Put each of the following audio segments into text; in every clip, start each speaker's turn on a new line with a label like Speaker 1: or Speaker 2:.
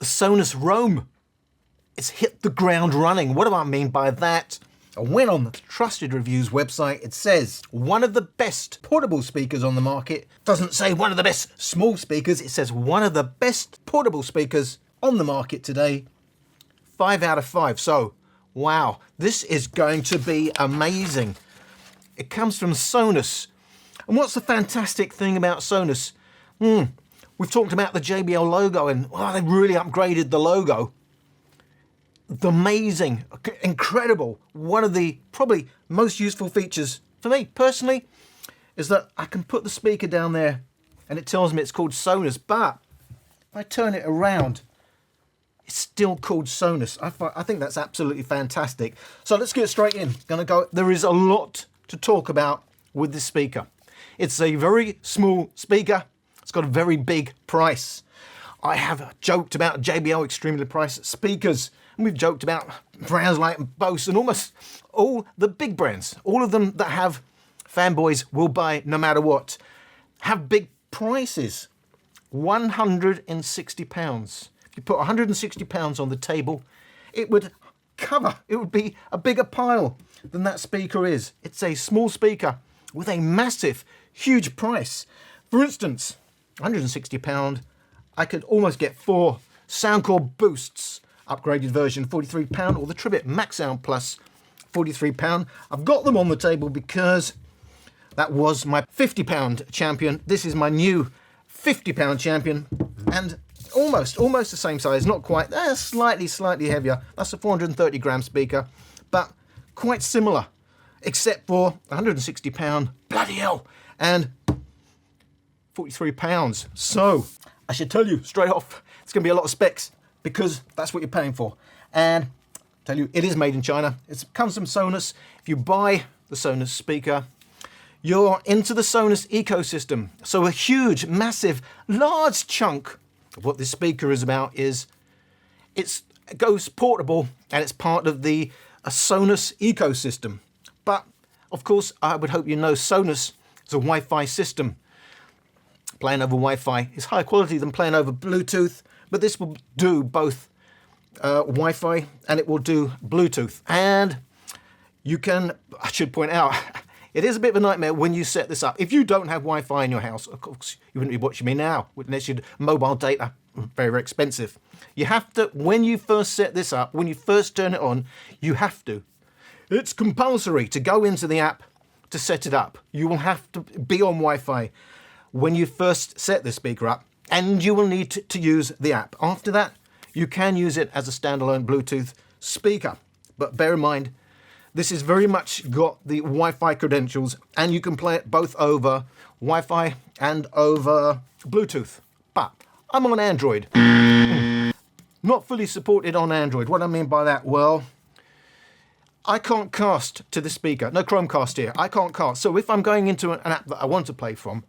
Speaker 1: the Sonos Roam. It's hit the ground running. What do I mean by that? I went on the Trusted Reviews website. It says one of the best portable speakers on the market. Doesn't say one of the best small speakers. It says one of the best portable speakers on the market today. 5 out of 5. So, wow, this is going to be amazing. It comes from Sonos. And what's the fantastic thing about Sonos? We've talked about the JBL logo and they really upgraded the logo. The amazing, incredible, one of the probably most useful features for me personally is that I can put the speaker down there and it tells me it's called Sonos, but if I turn it around, it's still called Sonos. I think that's absolutely fantastic. So let's get straight in. There is a lot to talk about with this speaker. It's a very small speaker. It's got a very big price. I have joked about JBL extremely priced speakers. And we've joked about brands like Bose and almost all the big brands, all of them that have fanboys will buy no matter what, have big prices. £160. If you put £160 on the table, it would be a bigger pile than that speaker is. It's a small speaker with a massive, huge price. For instance, £160, I could almost get 4 Soundcore Boosts, upgraded version, £43, or the Tribit Maxsound Plus, £43. I've got them on the table because that was my £50 champion. This is my new £50 champion, and almost the same size, not quite, slightly heavier. That's a 430 gram speaker, but quite similar, except for £160, bloody hell, and £43. So I should tell you straight off, it's going to be a lot of specs, because that's what you're paying for. And I tell you, it is made in China. It comes from Sonos. If you buy the Sonos speaker, you're into the Sonos ecosystem. So a huge, massive, large chunk of what this speaker is about is it goes portable and it's part of the Sonos ecosystem. But of course, I would hope you know Sonos is a Wi-Fi system. Playing over Wi-Fi is higher quality than playing over Bluetooth. But this will do both Wi-Fi and it will do Bluetooth. And you can, I should point out, it is a bit of a nightmare when you set this up. If you don't have Wi-Fi in your house, of course, you wouldn't be watching me now, unless you'd mobile data, very, very expensive. You have to, when you first set this up, when you first turn it on, you have to. It's compulsory to go into the app to set it up. You will have to be on Wi-Fi when you first set this speaker up. And you will need to use the app. After that, you can use it as a standalone Bluetooth speaker. But bear in mind, this has very much got the Wi-Fi credentials, and you can play it both over Wi-Fi and over Bluetooth. But I'm on Android. Not fully supported on Android. What do I mean by that? Well, I can't cast to the speaker. No Chromecast here. I can't cast. So if I'm going into an app that I want to play from,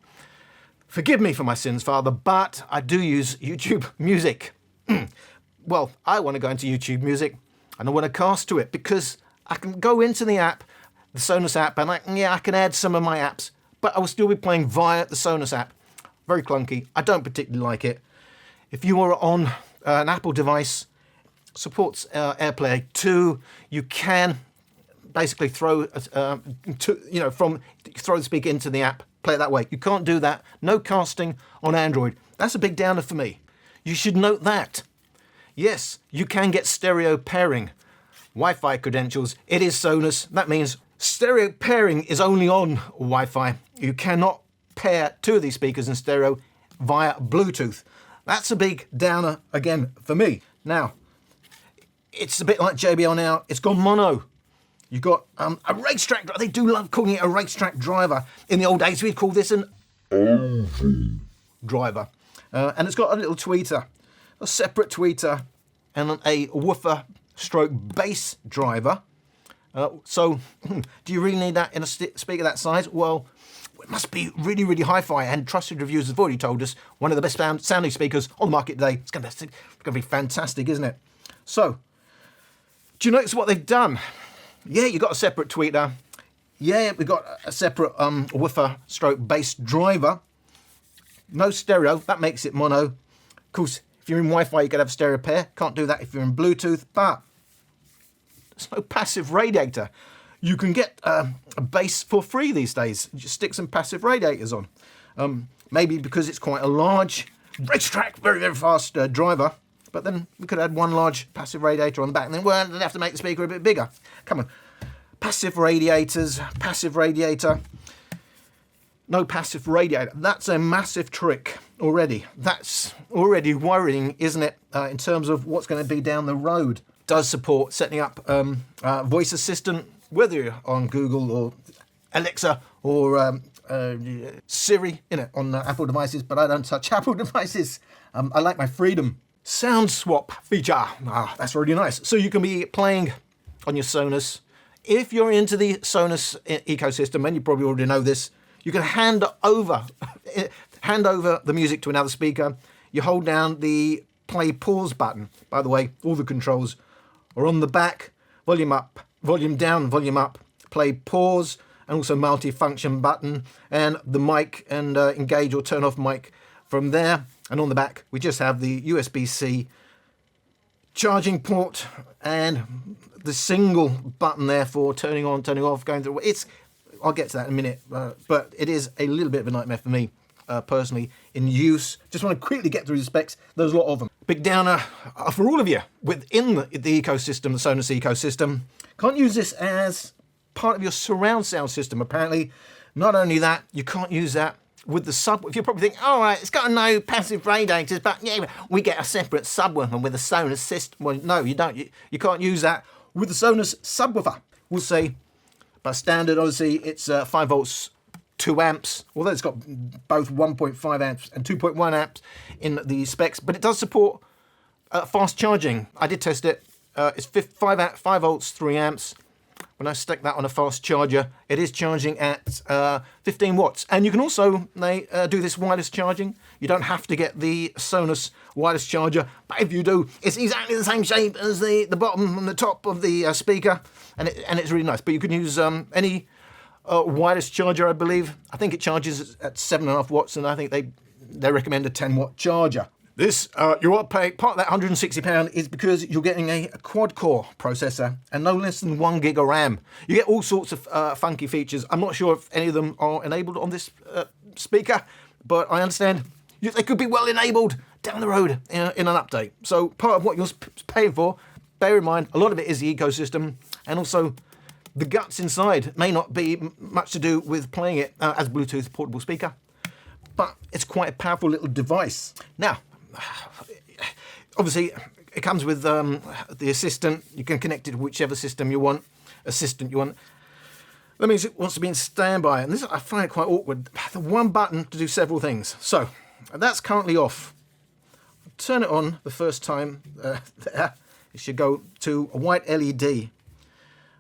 Speaker 1: forgive me for my sins, Father, but I do use YouTube Music. Well, I want to go into YouTube Music and I want to cast to it because I can go into the app, the Sonos app, and I can add some of my apps, but I will still be playing via the Sonos app. Very clunky. I don't particularly like it. If you are on an Apple device, supports AirPlay 2, you can basically throw throw the speaker into the app. Play it that way. You can't do that. No casting on Android. That's a big downer for me. You should note that. Yes, you can get stereo pairing. Wi-Fi credentials. It is Sonos. That means stereo pairing is only on Wi-Fi. You cannot pair 2 of these speakers in stereo via Bluetooth. That's a big downer again for me. Now, it's a bit like JBL now. It's gone mono. You've got a racetrack. They do love calling it a racetrack driver. In the old days, we'd call this an oval driver. And it's got a little tweeter, a separate tweeter, and a woofer stroke bass driver. So, do you really need that in a speaker that size? Well, it must be really, really hi-fi. And Trusted Reviews have already told us one of the best sounding speakers on the market today. It's going to be fantastic, isn't it? So, do you notice what they've done? Yeah, you've got a separate tweeter. Yeah, we've got a separate woofer stroke bass driver. No stereo, that makes it mono. Of course, If you're in Wi-Fi, you could have stereo pair. Can't do that if you're in Bluetooth, but there's no passive radiator. You can get a bass for free these days. You just stick some passive radiators on. Maybe because it's quite a large racetrack, very, very fast driver, but then we could add one large passive radiator on the back, and then we'll have to make the speaker a bit bigger. Come on. Passive radiators, passive radiator, no passive radiator. That's a massive trick already. That's already worrying, isn't it, in terms of what's going to be down the road. Does support setting up voice assistant, whether you're on Google or Alexa or Siri, on Apple devices, but I don't touch Apple devices. I like my freedom. Sound swap feature. That's really nice. So you can be playing on your Sonos. If you're into the Sonos ecosystem, and you probably already know this, you can hand over the music to another speaker. You hold down the play pause button. By the way, all the controls are on the back. Volume up, volume down, volume up, play pause, and also multi-function button, and the mic and engage or turn off mic from there. And on the back, we just have the USB-C charging port and the single button there for turning on, turning off, going through. I'll get to that in a minute, but it is a little bit of a nightmare for me personally in use. Just want to quickly get through the specs. There's a lot of them. Big downer for all of you within the ecosystem, the Sonos ecosystem. Can't use this as part of your surround sound system, apparently. Not only that, you can't use that with the subwoofer. You're probably thinking, all right, it's got no passive radiators, but yeah, we get a separate subwoofer with a Sonos system. Well, no, you don't. You can't use that with the Sonos subwoofer. We'll say, by standard, obviously, it's 5 volts, 2 amps, although it's got both 1.5 amps and 2.1 amps in the specs, but it does support fast charging. I did test it. It's 5 volts, 3 amps. When I stick that on a fast charger, it is charging at 15 watts. And you can also do this wireless charging. You don't have to get the Sonos wireless charger, but if you do, it's exactly the same shape as the bottom and the top of the speaker, and it's really nice. But you can use any wireless charger, I believe. I think it charges at 7.5 watts, and I think they recommend a 10-watt charger. This, you're paying part of that £160 is because you're getting a quad-core processor and no less than 1 gig of RAM. You get all sorts of funky features. I'm not sure if any of them are enabled on this speaker, but I understand they could be well enabled down the road in an update. So part of what you're paying for, bear in mind, a lot of it is the ecosystem, and also the guts inside may not be much to do with playing it as Bluetooth portable speaker, but it's quite a powerful little device. Now, obviously, it comes with the assistant. You can connect it to whichever system you want, assistant you want. That means it wants to be in standby, and this I find it quite awkward. The one button to do several things. So that's currently off. Turn it on the first time. There, it should go to a white LED.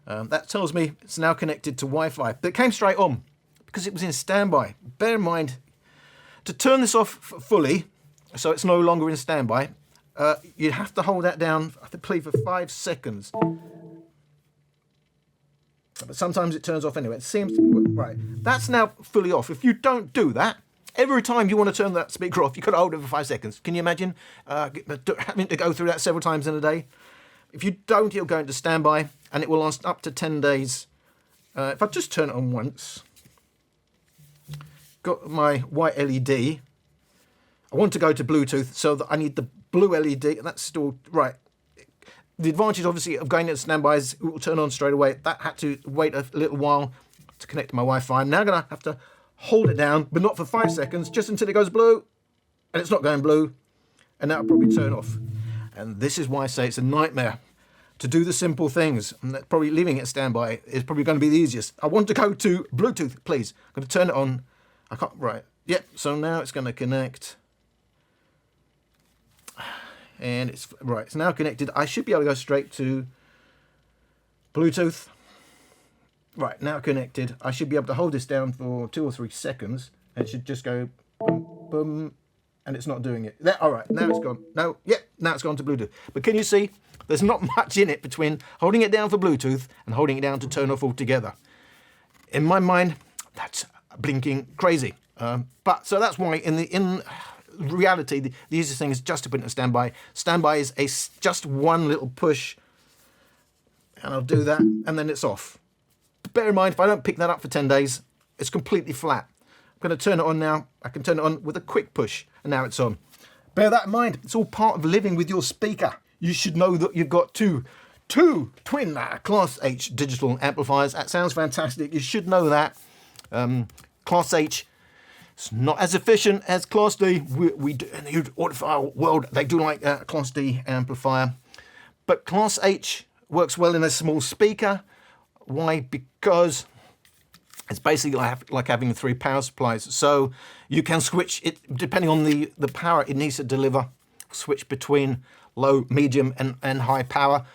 Speaker 1: That tells me it's now connected to Wi-Fi. But it came straight on because it was in standby. Bear in mind, to turn this off fully, so it's no longer in standby, you have to hold that down, I believe, for 5 seconds. But sometimes it turns off anyway. It seems to be right. That's now fully off. If you don't do that, every time you want to turn that speaker off, you've got to hold it for 5 seconds. Can you imagine having to go through that several times in a day? If you don't, it'll go into standby, and it will last up to 10 days. If I just turn it on once, got my white LED. I want to go to Bluetooth, so that I need the blue LED, and that's still right. The advantage, obviously, of going into standby is it will turn on straight away. That had to wait a little while to connect to my Wi-Fi. I'm now going to have to hold it down, but not for 5 seconds, just until it goes blue, and it's not going blue, and that'll probably turn off. And this is why I say it's a nightmare to do the simple things, and that probably leaving it standby is probably going to be the easiest. I want to go to Bluetooth, please. I'm going to turn it on. I can't, right. Yep, so now it's going to connect. And it's right, it's now connected. I should be able to go straight to Bluetooth. Right, now connected. I should be able to hold this down for 2 or 3 seconds. And it should just go boom, boom, and it's not doing it. There, all right, now it's gone. No, yeah, now it's gone to Bluetooth. But can you see? There's not much in it between holding it down for Bluetooth and holding it down to turn off altogether. In my mind, that's blinking crazy. But so that's why in reality, the easiest thing is just to put it in standby. Standby is just one little push, and I'll do that, and then it's off. Bear in mind, if I don't pick that up for 10 days, it's completely flat. I'm going to turn it on now. I can turn it on with a quick push, and now it's on. Bear that in mind. It's all part of living with your speaker. You should know that you've got two twin Class H digital amplifiers. That sounds fantastic. You should know that. Class H, it's not as efficient as Class D. We do, in the audiophile world, they do like a Class D amplifier. But Class H works well in a small speaker. Why? Because it's basically like having 3 power supplies. So you can switch it, depending on the power it needs to deliver, switch between low, medium, and high power.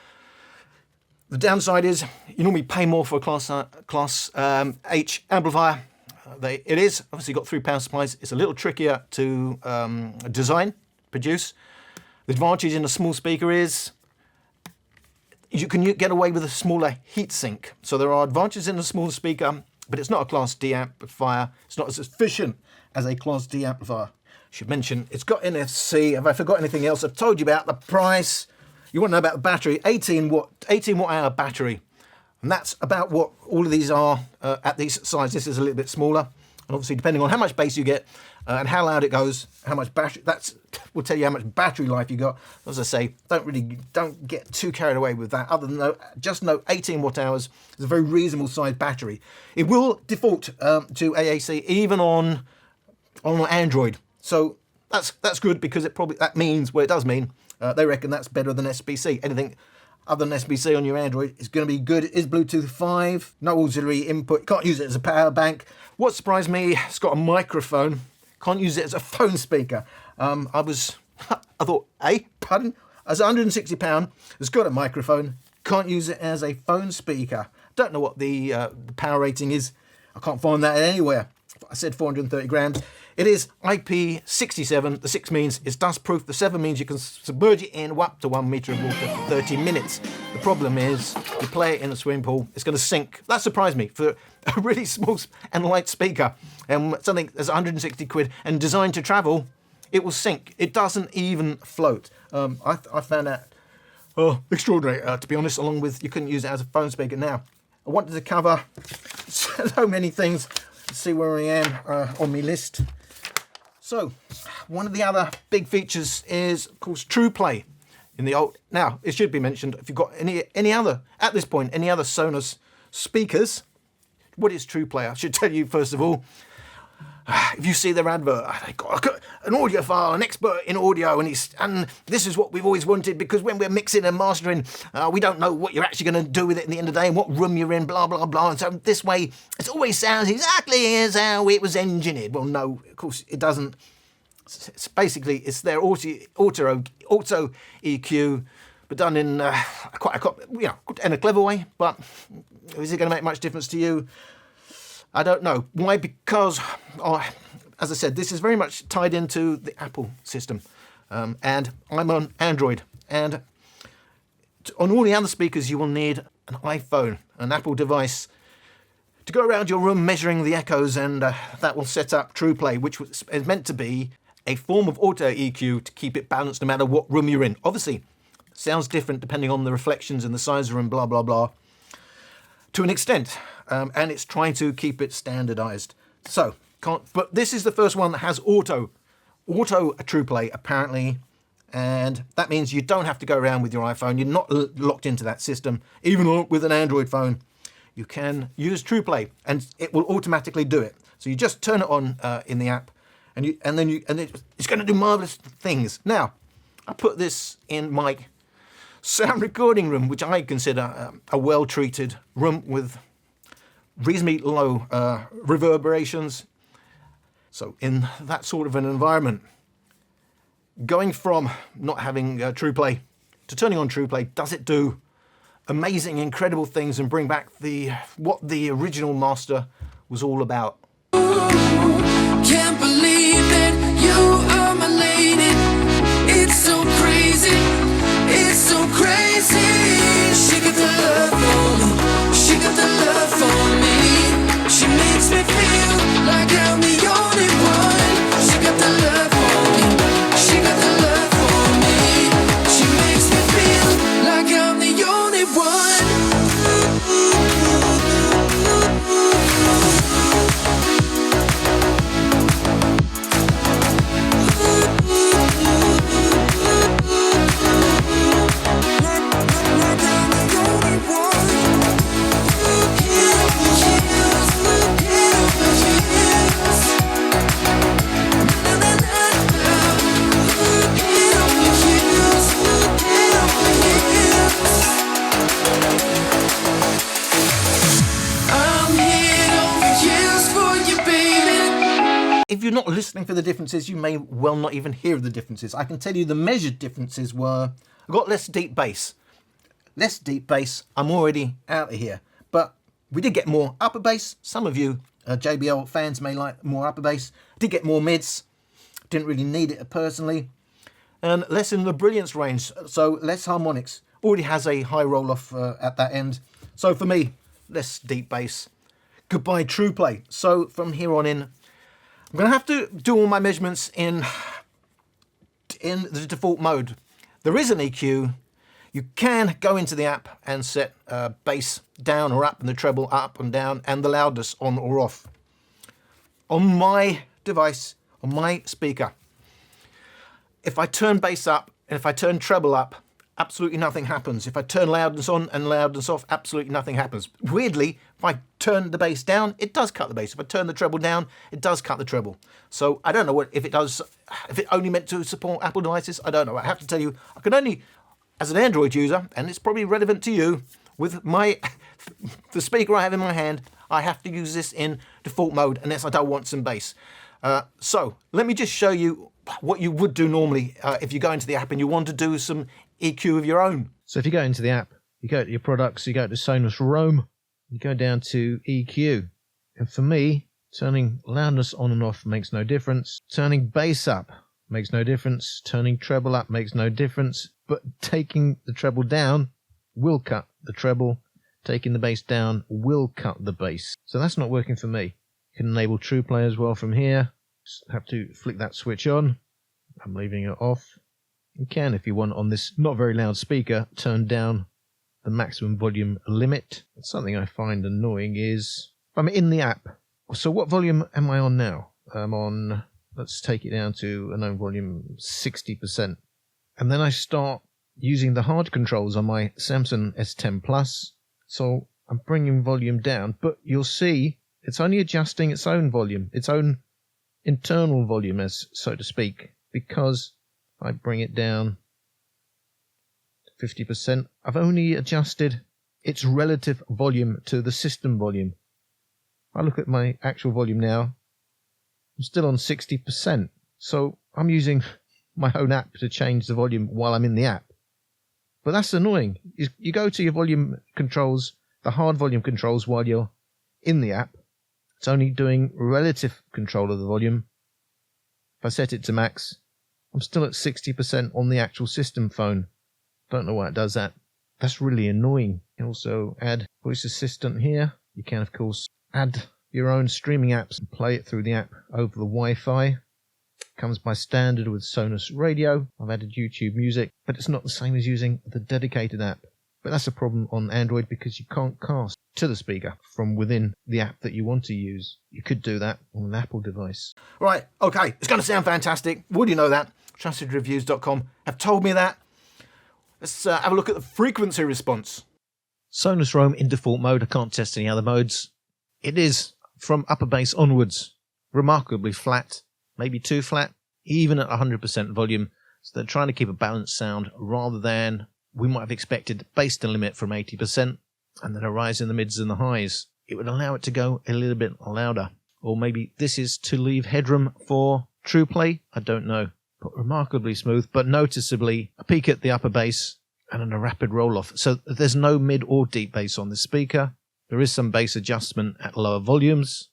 Speaker 1: The downside is you normally pay more for a Class H amplifier. It is obviously got 3 power supplies. It's a little trickier to design, produce. The advantage in a small speaker is you can get away with a smaller heatsink. So there are advantages in a smaller speaker, but it's not a Class D amplifier. It's not as efficient as a Class D amplifier. I should mention it's got NFC. Have I forgot anything else? I've told you about the price. You want to know about the battery? 18 watt hour battery. And that's about what all of these are at these sizes. This is a little bit smaller. And obviously, depending on how much bass you get and how loud it goes, how much battery, that will tell you how much battery life you got. As I say, don't get too carried away with that. Other than just know 18 watt hours is a very reasonable size battery. It will default to AAC even on Android. So that's good, because that means, well, it does mean, they reckon that's better than SBC. Anything other than SBC on your Android is going to be good. It is Bluetooth 5, no auxiliary input. You can't use it as a power bank. What surprised me, it's got a microphone. Can't use it as a phone speaker. I thought, pardon? As £160, it's got a microphone. Can't use it as a phone speaker. Don't know what the power rating is. I can't find that anywhere. I said 430 grams. It is IP67. The 6 means it's dust proof. The 7 means you can submerge it in up to 1 metre of water for 30 minutes. The problem is, you play it in a swimming pool, it's going to sink. That surprised me for a really small and light speaker. And something that's 160 quid and designed to travel, it will sink. It doesn't even float. I found that extraordinary, to be honest, along with you couldn't use it as a phone speaker. Now, I wanted to cover so many things. Let's see where I am on my list. So, one of the other big features is, of course, trueplay. Now, it should be mentioned, if you've got any other, at this point, any other Sonos speakers, what is trueplay? I should tell you, first of all, if you see their advert, they got an audiophile, an expert in audio, and this is what we've always wanted, because when we're mixing and mastering, we don't know what you're actually going to do with it in the end of the day and what room you're in, blah, blah, blah. And so this way, it always sounds exactly as how it was engineered. Well, no, of course, it doesn't. It's basically, it's their auto EQ, but done in in a clever way. But is it going to make much difference to you? I don't know. Why? Because, as I said, this is very much tied into the Apple system. And I'm on Android. And on all the other speakers, you will need an iPhone, an Apple device, to go around your room measuring the echoes, and that will set up trueplay, which is meant to be a form of auto EQ to keep it balanced no matter what room you're in. Obviously, sounds different depending on the reflections and the size of the room, blah, blah, blah, to an extent. And it's trying to keep it standardized. So, but this is the first one that has auto trueplay, apparently. And that means you don't have to go around with your iPhone. You're not locked into that system. Even with an Android phone, you can use trueplay and it will automatically do it. So you just turn it on in the app, and it's going to do marvelous things. Now, I put this in my sound recording room, which I consider a well-treated room with reasonably low reverberations. So in that sort of an environment, going from not having trueplay to turning on trueplay, does it do amazing, incredible things and bring back what the original master was all about?
Speaker 2: Can't believe that you are my lady. It's so crazy. It's so crazy. She got the love for me. She got the love for me. She makes me feel like I'm the only one. She got the love for me.
Speaker 1: you're not listening for the differences, you may well not even hear the differences. I can tell you the measured differences were, I got less deep bass. Less deep bass, I'm already out of here. But we did get more upper bass. Some of you JBL fans may like more upper bass. Did get more mids. Didn't really need it personally. And less in the brilliance range, so less harmonics. Already has a high roll-off at that end. So for me, less deep bass. Goodbye trueplay. So from here on in, I'm going to have to do all my measurements in the default mode. There is an EQ. You can go into the app and set bass down or up and the treble up and down and the loudness on or off. On my device, on my speaker, if I turn bass up and if I turn treble up, absolutely nothing happens. If I turn loudness on and loudness off, absolutely nothing happens. Weirdly, if I turn the bass down, it does cut the bass. If I turn the treble down, it does cut the treble. So I don't know if it does, if it only meant to support Apple devices, I don't know. I have to tell you, I can only, as an Android user, and it's probably relevant to you, with the speaker I have in my hand, I have to use this in default mode unless I don't want some bass. So let me just show you what you would do normally if you go into the app and you want to do some EQ of your own.
Speaker 3: So if you go into the app, you go to your products, you go to Sonos Roam, you go down to EQ. And for me, turning loudness on and off makes no difference. Turning bass up makes no difference. Turning treble up makes no difference. But taking the treble down will cut the treble. Taking the bass down will cut the bass. So that's not working for me. You can enable trueplay as well from here. Just have to flick that switch on. I'm leaving it off. You can, if you want, on this not very loud speaker, turn down the maximum volume limit. Something I find annoying is if I'm in the app. So what volume am I on now? I'm on, let's take it down to a known volume 60%. And then I start using the hard controls on my Samsung S10 Plus. So I'm bringing volume down, but you'll see it's only adjusting its own volume, its own internal volume, as so to speak, because I bring it down to 50%. I've only adjusted its relative volume to the system volume. I look at my actual volume now, I'm still on 60%. So I'm using my own app to change the volume while I'm in the app. But that's annoying. You go to your volume controls, the hard volume controls, while you're in the app. It's only doing relative control of the volume. If I set it to max, I'm still at 60% on the actual system phone. Don't know why it does that. That's really annoying. You can also add voice assistant here. You can, of course, add your own streaming apps and play it through the app over the Wi-Fi. Comes by standard with Sonos Radio. I've added YouTube Music, but it's not the same as using the dedicated app. But that's a problem on Android because you can't cast to the speaker from within the app that you want to use. You could do that on an Apple device.
Speaker 1: Right, okay, it's going to sound fantastic. Would you know that? TrustedReviews.com have told me that. Let's have a look at the frequency response.
Speaker 3: Sonos Roam in default mode. I can't test any other modes. It is, from upper bass onwards, remarkably flat, maybe too flat, even at 100% volume. So they're trying to keep a balanced sound rather than we might have expected bass to limit from 80% and then a rise in the mids and the highs. It would allow it to go a little bit louder. Or maybe this is to leave headroom for trueplay. I don't know. But remarkably smooth, but noticeably a peak at the upper bass and then a rapid roll-off. So there's no mid or deep bass on the speaker. There is some bass adjustment at lower volumes.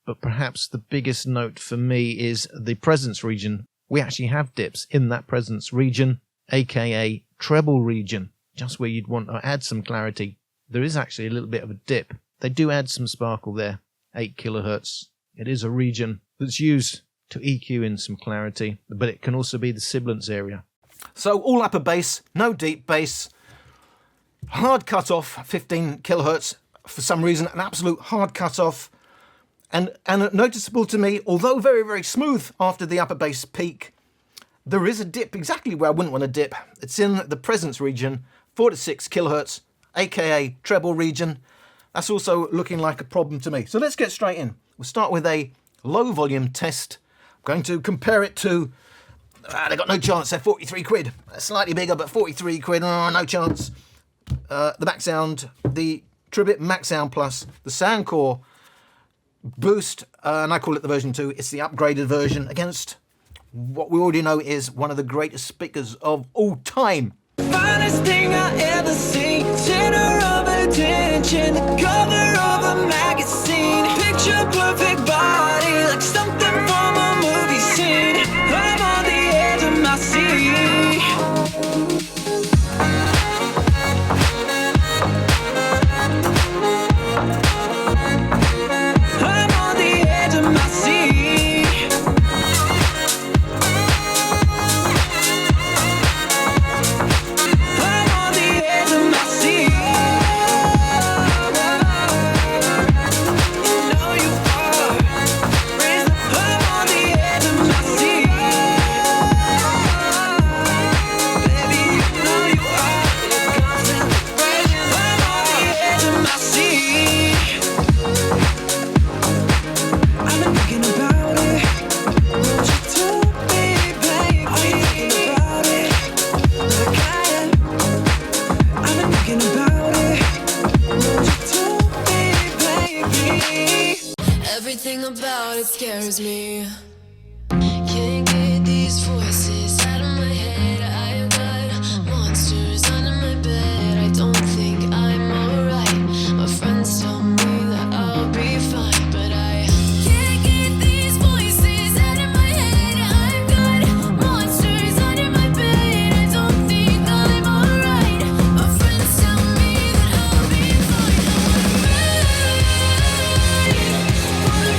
Speaker 3: But perhaps the biggest note for me is the presence region. We actually have dips in that presence region, aka treble region, just where you'd want to add some clarity. There is actually a little bit of a dip. They do add some sparkle there, 8 kilohertz. It is a region that's used to EQ in some clarity, but it can also be the sibilance area.
Speaker 1: So all upper bass, no deep bass, hard cut-off, 15 kilohertz, for some reason, an absolute hard cut-off. And noticeable to me, although very, very smooth after the upper bass peak, there is a dip exactly where I wouldn't want to dip. It's in the presence region, 4 to 6 kilohertz, aka treble region. That's also looking like a problem to me. So let's get straight in. We'll start with a low volume test. I'm going to compare it to, they got no chance, they're 43 quid. Slightly bigger, but 43 quid, oh, no chance. The Maxsound, the Tribit Maxsound Plus, the Soundcore Boost, and I call it the version 2. It's the upgraded version against what we already know is one of the greatest speakers of all time.
Speaker 2: Finest thing I ever seen, center of attention, the cover of a magazine, picture perfect body, like something from a movie scene. I'm on the edge of my seat. I'm on the edge of my seat. I'm on the edge of my seat. You know you are. I'm on the edge of my seat. Baby, you know you are. It's constant pressure. I'm on the edge of my seat. I've been thinking about it. Won't you tell me, baby? I've been thinking about it. Like I am. I've been thinking about it. Won't you tell me, baby? Everything about it scares me. Can't get these voices out of my head. I've got monsters under my bed. I don't think I'm alright. My friends tell me that I'll be fine, but I can't get these voices out of my head. I've got monsters under my bed. I don't think I'm alright. My friends tell me that I'll be fine. Wanna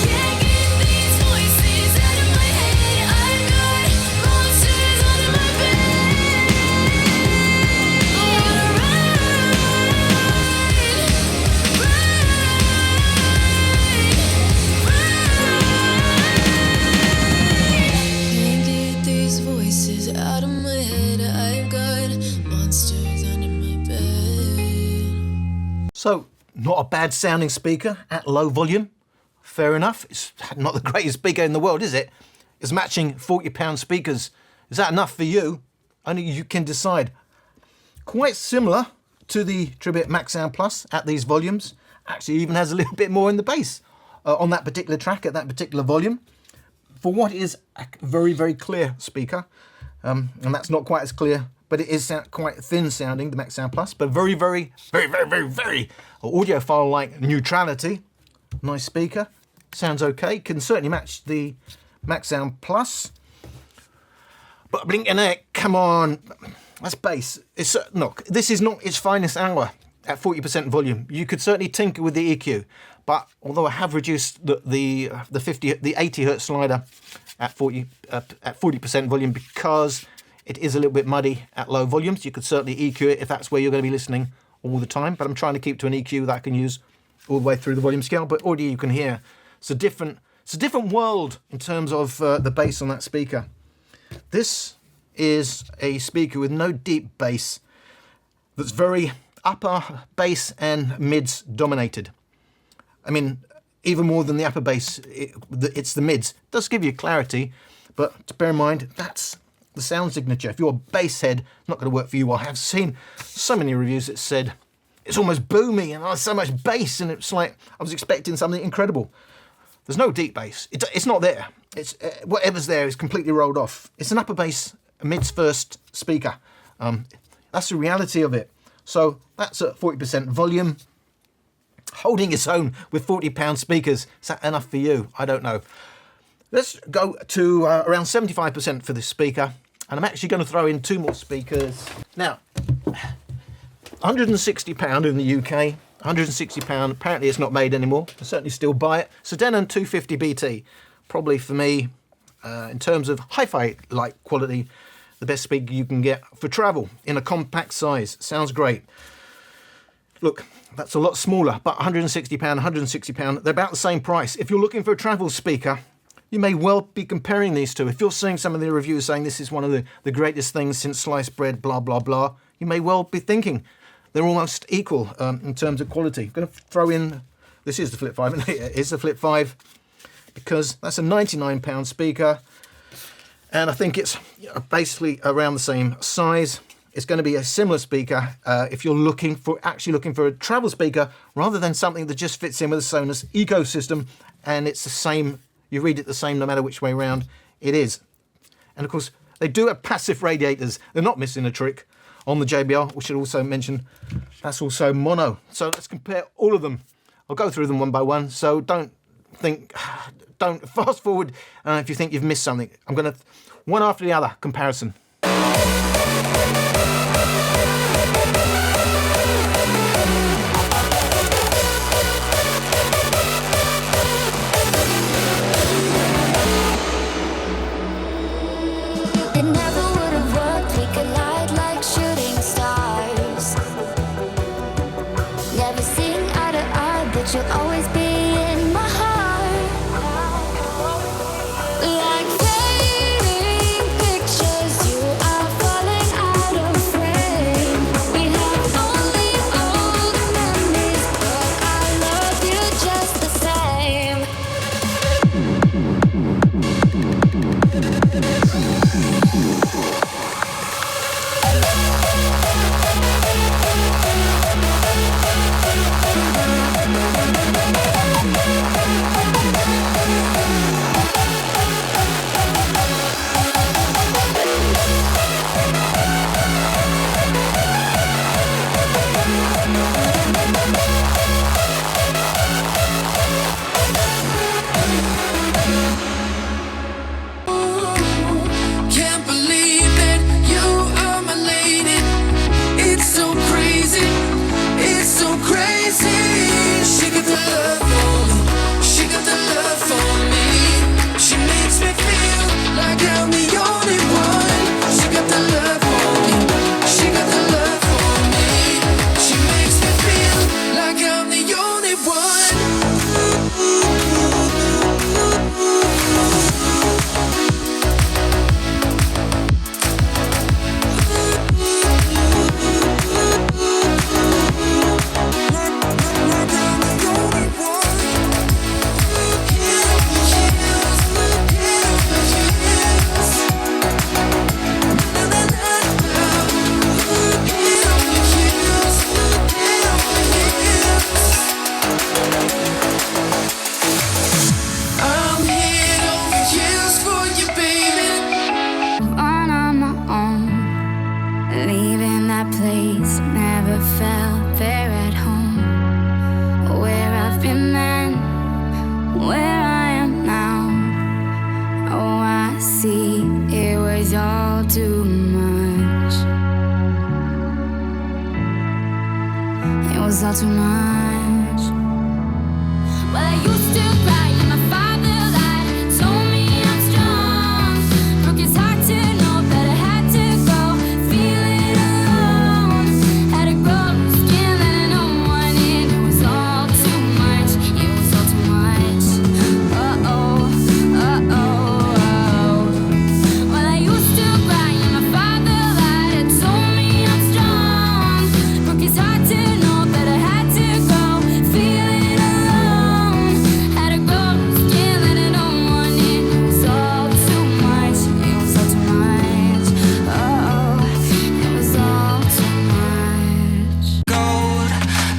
Speaker 2: can't get these voices out of my head. I've got monsters under my bed. I wanna can't get these voices out of my head. I've got monsters under my bed.
Speaker 1: So, not a bad sounding speaker at low volume. Fair enough. It's not the greatest speaker in the world, is it? It's matching £40 speakers. Is that enough for you? Only you can decide. Quite similar to the Tribit Maxsound Plus at these volumes. Actually even has a little bit more in the bass on that particular track at that particular volume. For what is a very, very clear speaker, and that's not quite as clear, but it is quite thin sounding, the Maxsound Plus, but very, very, very, very, very, very audiophile-like neutrality. Nice speaker, sounds okay, can certainly match the Maxsound Plus. But blinking heck, come on, that's bass. It's look, this is not its finest hour at 40% volume. You could certainly tinker with the EQ, but although I have reduced the 80 hertz slider at 40% volume because it is a little bit muddy at low volumes. You could certainly EQ it if that's where you're going to be listening all the time, but I'm trying to keep to an EQ that I can use all the way through the volume scale. But audio you can hear, it's a different world in terms of the bass on that speaker. This is a speaker with no deep bass, that's very upper bass and mids dominated. I mean, even more than the upper bass, it's the mids. It does give you clarity, but to bear in mind, that's the sound signature. If you're a bass head, not going to work for you. I have seen so many reviews that said it's almost boomy and so much bass, and it's like I was expecting something incredible. There's no deep bass. It's not there. It's whatever's there is completely rolled off. It's an upper bass, a mids first speaker. That's the reality of it. So that's at 40% volume, holding its own with £40 speakers. Is that enough for you? I don't know. Let's go to around 75% for this speaker, and I'm actually going to throw in two more speakers. Now, £160 in the UK, £160, apparently it's not made anymore. I certainly still buy it. It's a Denon 250 BT. Probably for me, in terms of hi-fi-like quality, the best speaker you can get for travel in a compact size. Sounds great. Look, that's a lot smaller, but £160, £160, they're about the same price. If you're looking for a travel speaker, you may well be comparing these two. If you're seeing some of the reviews saying this is one of the greatest things since sliced bread, blah, blah, blah, you may well be thinking they're almost equal in terms of quality. I'm going to throw in, this is the Flip 5, it is the Flip 5, because that's a £99 speaker, and I think it's basically around the same size. it's going to be a similar speaker if you're actually looking for a travel speaker rather than something that just fits in with the Sonos ecosystem and it's the same, you read it the same no matter which way around it is. And of course, they do have passive radiators. They're not missing a trick on the JBL. We should also mention that's also mono. So let's compare all of them. I'll go through them one by one. So don't fast forward if you think you've missed something. I'm going to, one after the other, comparison.
Speaker 4: It never would have worked, we collide like shooting stars. Never seeing eye to eye, but you'll always be in my heart. Like fading pictures, you are falling out of frame. We have only old memories, but I love you just the same.
Speaker 2: Can't believe that you are my lady. It's so crazy, it's so crazy. She got the love for me, she got the love for me. She makes me feel like I'm the only one. She got the love for me, she got the love for me. She makes me feel like I'm the only one. I'm here over years for you, baby.
Speaker 4: On my own, leaving that place, never felt there at home. Where I've been then, where I am now. Oh, I see, it was all too much. It was all too much. Well, I used to cry and my father lied, told me I'm strong. Broke his heart to know that I had to go, feeling alone. Had to grow skin that no one in. It was all too much, it was all too much. Well, I used to cry and my father lied, told me I'm strong. Broke his heart to know that I had to go, feeling alone. Had to grow skin that no one in. It was all too much, it was all too much. It was all too much.
Speaker 2: Gold,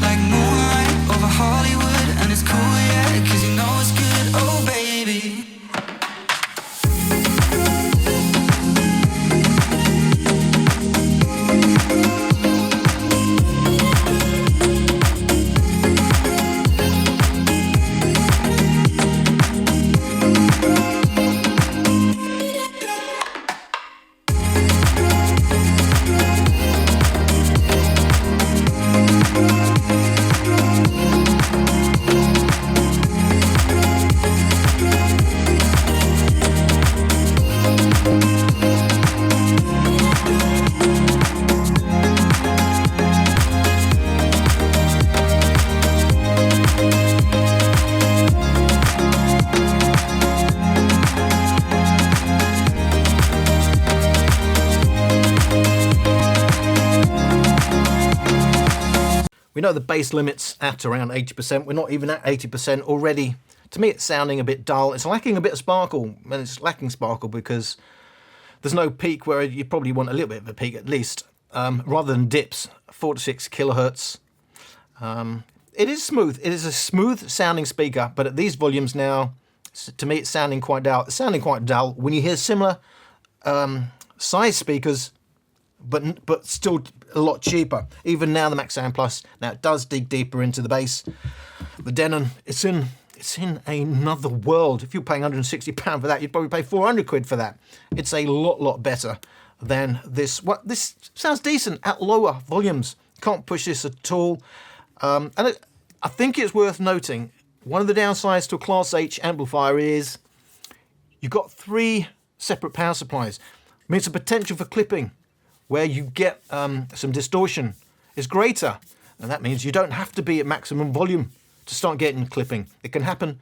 Speaker 2: like moonlight over Hollywood. And it's cool, yeah, 'cause you know it's good, oh baby.
Speaker 1: We know the bass limit's at around 80%. We're not even at 80% already. To me, it's sounding a bit dull. It's lacking a bit of sparkle, and it's lacking sparkle because there's no peak where you probably want a little bit of a peak at least. rather than dips, 4 to 6 kilohertz. It is smooth. It is a smooth sounding speaker, but at these volumes now, to me, it's sounding quite dull. It's sounding quite dull. When you hear similar size speakers, but still a lot cheaper. Even now, the Maxsound Plus, now it does dig deeper into the bass. The Denon, it's in another world. If you're paying £160 for that, you'd probably pay 400 quid for that. It's a lot better than this. This sounds decent at lower volumes. Can't push this at all. I think it's worth noting, one of the downsides to a Class H amplifier is you've got 3 separate power supplies. It means the potential for clipping, where you get some distortion, is greater. And that means you don't have to be at maximum volume to start getting clipping. It can happen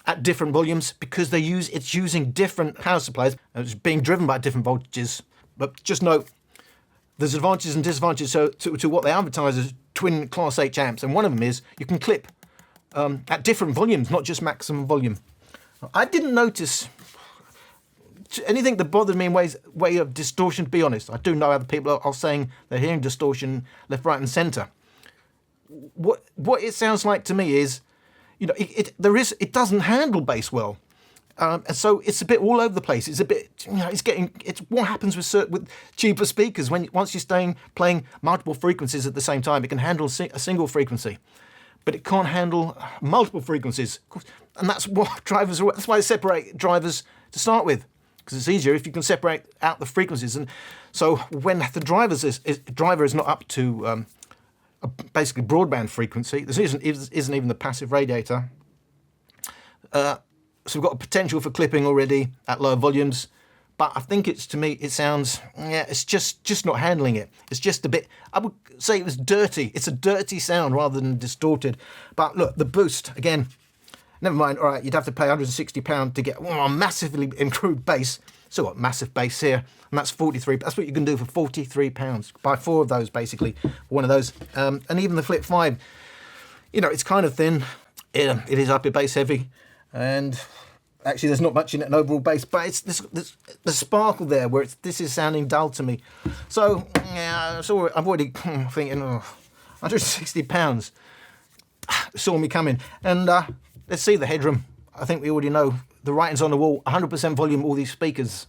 Speaker 1: at different volumes because it's using different power supplies and it's being driven by different voltages. But just note, there's advantages and disadvantages to what they advertise as twin Class H amps, and one of them is you can clip at different volumes, not just maximum volume. I didn't notice anything that bothered me in way of distortion, to be honest. I do know other people are saying they're hearing distortion left, right and centre. What it sounds like to me is, it doesn't handle bass well. And so it's a bit all over the place. It's a bit, it's what happens with cheaper speakers. Once you're playing multiple frequencies at the same time, it can handle a single frequency, but it can't handle multiple frequencies. And that's what drivers are. That's why they separate drivers to start with, because it's easier if you can separate out the frequencies. And so when the driver is not up to basically broadband frequency, this isn't even the passive radiator. So we've got a potential for clipping already at lower volumes, but I think to me it sounds, it's just not handling it. It's just a bit, I would say it was dirty. It's a dirty sound rather than distorted. But look, the boost, again, never mind, all right, you'd have to pay £160 to get a massively improved bass. So what, massive bass here, and that's 43. That's what you can do for £43. Buy 4 of those, basically, one of those. And even the Flip 5, it's kind of thin. It is upper bass heavy. And actually, there's not much in it, an overall bass, but it's the sparkle there where this is sounding dull to me. So, so I'm already thinking, £160 saw me coming. And let's see the headroom. I think we already know the writing's on the wall. 100% volume, all these speakers.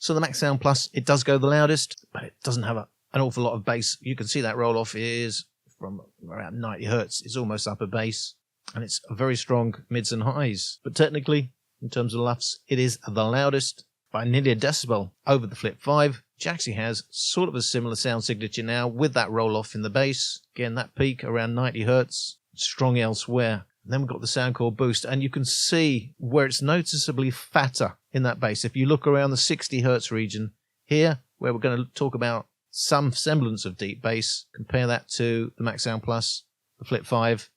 Speaker 1: So the Maxsound Plus, it does go the loudest, but it doesn't have an awful lot of bass. You can see that roll off is from around 90 hertz. It's almost upper bass, and it's a very strong mids and highs. But technically, in terms of LUFS, it is the loudest.
Speaker 3: by nearly a decibel over the Flip 5, which actually has sort of a similar sound signature now with that roll-off in the bass. Again, that peak around 90 Hz, strong elsewhere. And then we've got the Soundcore Boost, and you can see where it's noticeably fatter in that bass. If you look around the 60 Hz region here, where we're going to talk about some semblance of deep bass, compare that to the Maxsound Plus, the Flip 5.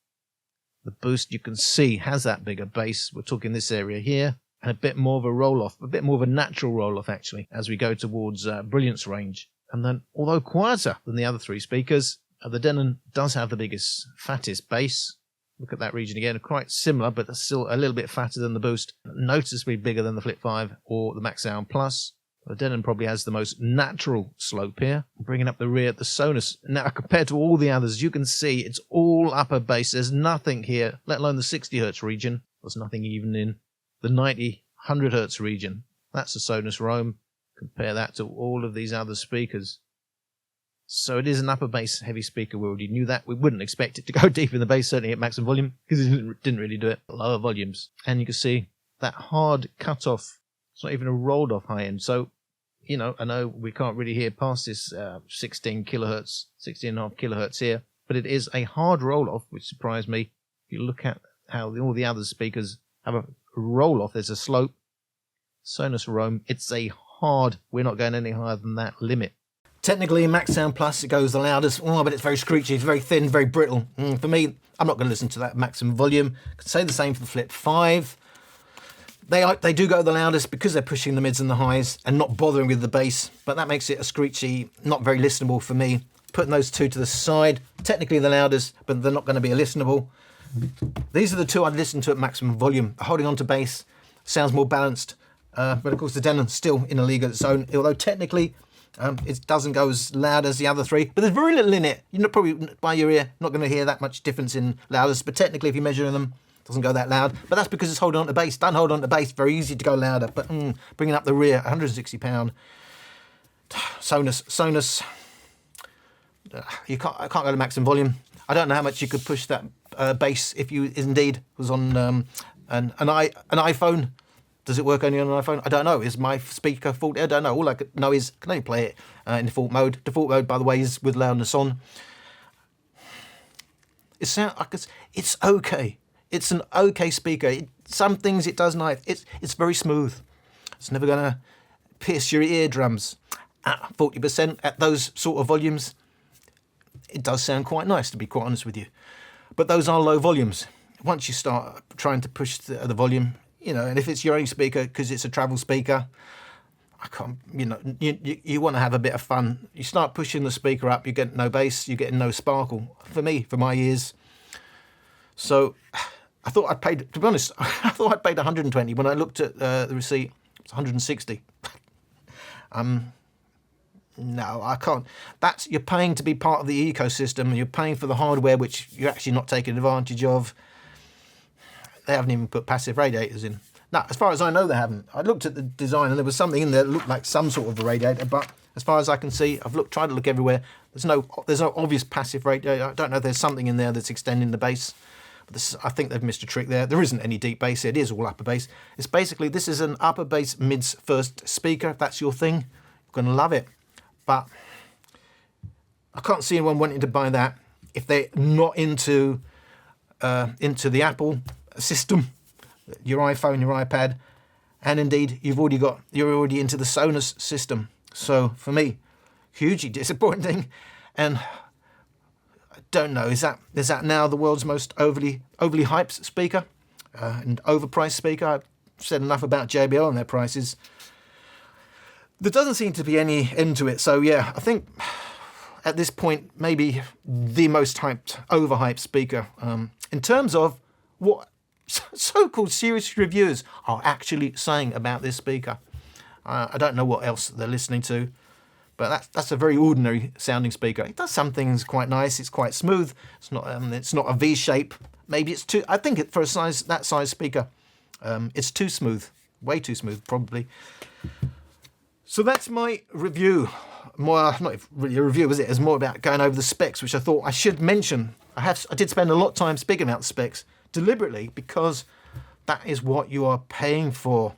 Speaker 3: The Boost, you can see, has that bigger bass. We're talking this area here, and a bit more of a roll-off, a bit more of a natural roll-off, actually, as we go towards brilliance range. And then, although quieter than the other three speakers, the Denon does have the biggest, fattest bass. Look at that region again, quite similar, but still a little bit fatter than the Boost, noticeably bigger than the Flip 5 or the Maxsound Plus. The Denon probably has the most natural slope here. Bringing up the rear, the Sonos. Now, compared to all the others, you can see it's all upper bass. There's nothing here, let alone the 60 Hz region. There's nothing even in the 90, 100 Hz region. That's the Sonos Roam. Compare that to all of these other speakers. So it is an upper bass heavy speaker. We already knew that. We wouldn't expect it to go deep in the bass, certainly at maximum volume, because it didn't really do it at lower volumes. And you can see that hard cut-off. It's not even a rolled off high end. So, you know, I know we can't really hear past this 16 kilohertz, 16.5 kilohertz here, but it is a hard roll off, which surprised me. If you look at how all the other speakers have a roll off, there's a slope. Sonos Roam, it's a hard, we're not going any higher than that limit.
Speaker 1: Technically, in Maxsound Plus, it goes the loudest, but it's very screechy, it's very thin, very brittle. For me, I'm not going to listen to that maximum volume. I could say the same for the Flip 5. They do go the loudest because they're pushing the mids and the highs and not bothering with the bass, but that makes it a screechy, not very listenable for me. Putting those two to the side, technically the loudest, but they're not going to be a listenable. These are the two I'd listen to at maximum volume. Holding on to bass sounds more balanced, but of course the Denon's still in a league of its own, although technically it doesn't go as loud as the other three, but there's very little in it. You're not probably by your ear not going to hear that much difference in loudness, but technically if you measure them, doesn't go that loud, but that's because it's holding on to bass. Don't hold on to bass, very easy to go louder, but bringing up the rear, £160. Sonos, I can't go to maximum volume. I don't know how much you could push that bass if you indeed was on an iPhone. Does it work only on an iPhone? I don't know. Is my speaker faulty? I don't know. All I know is I can only play it in default mode. Default mode, by the way, is with loudness on. It's okay. It's an okay speaker. Some things it does nice. It's very smooth. It's never going to pierce your eardrums. At 40%, at those sort of volumes, it does sound quite nice, to be quite honest with you. But those are low volumes. Once you start trying to push the volume, you know, and if it's your own speaker, because it's a travel speaker, I can't, you know, you want to have a bit of fun. You start pushing the speaker up, you get no bass, you get no sparkle. For me, for my ears. So I thought I'd paid, to be honest, I thought I'd paid 120. When I looked at the receipt, it was 160. No, I can't. You're paying to be part of the ecosystem, and you're paying for the hardware, which you're actually not taking advantage of. They haven't even put passive radiators in. No, as far as I know, they haven't. I looked at the design, and there was something in there that looked like some sort of a radiator, but as far as I can see, I've tried to look everywhere. There's no obvious passive radiator. I don't know if there's something in there that's extending the bass. I think they've missed a trick there. There isn't any deep bass. It is all upper bass. It's basically, this is an upper bass mids first speaker. If that's your thing, you're going to love it. But I can't see anyone wanting to buy that if they're not into the Apple system, your iPhone, your iPad, and indeed you're already into the Sonos system. So for me, hugely disappointing. And I don't know, is that now the world's most overly hyped speaker and overpriced speaker? I've said enough about JBL and their prices. There doesn't seem to be any end to it. So yeah, I think at this point, maybe the most overhyped speaker in terms of what so-called serious reviewers are actually saying about this speaker. I don't know what else they're listening to, but that's a very ordinary sounding speaker. It does some things quite nice. It's quite smooth. It's not a V shape. Maybe it's too. I think for that size speaker, it's too smooth. Way too smooth, probably. So that's my review. Not really a review, is it? It's more about going over the specs, which I thought I should mention. I did spend a lot of time speaking about the specs deliberately because that is what you are paying for.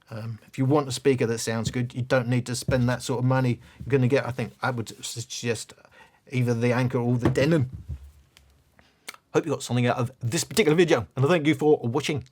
Speaker 1: If you want a speaker that sounds good, you don't need to spend that sort of money. You're going to get, I think, I would suggest either the Anchor or the Denon. Hope you got something out of this particular video, and I thank you for watching.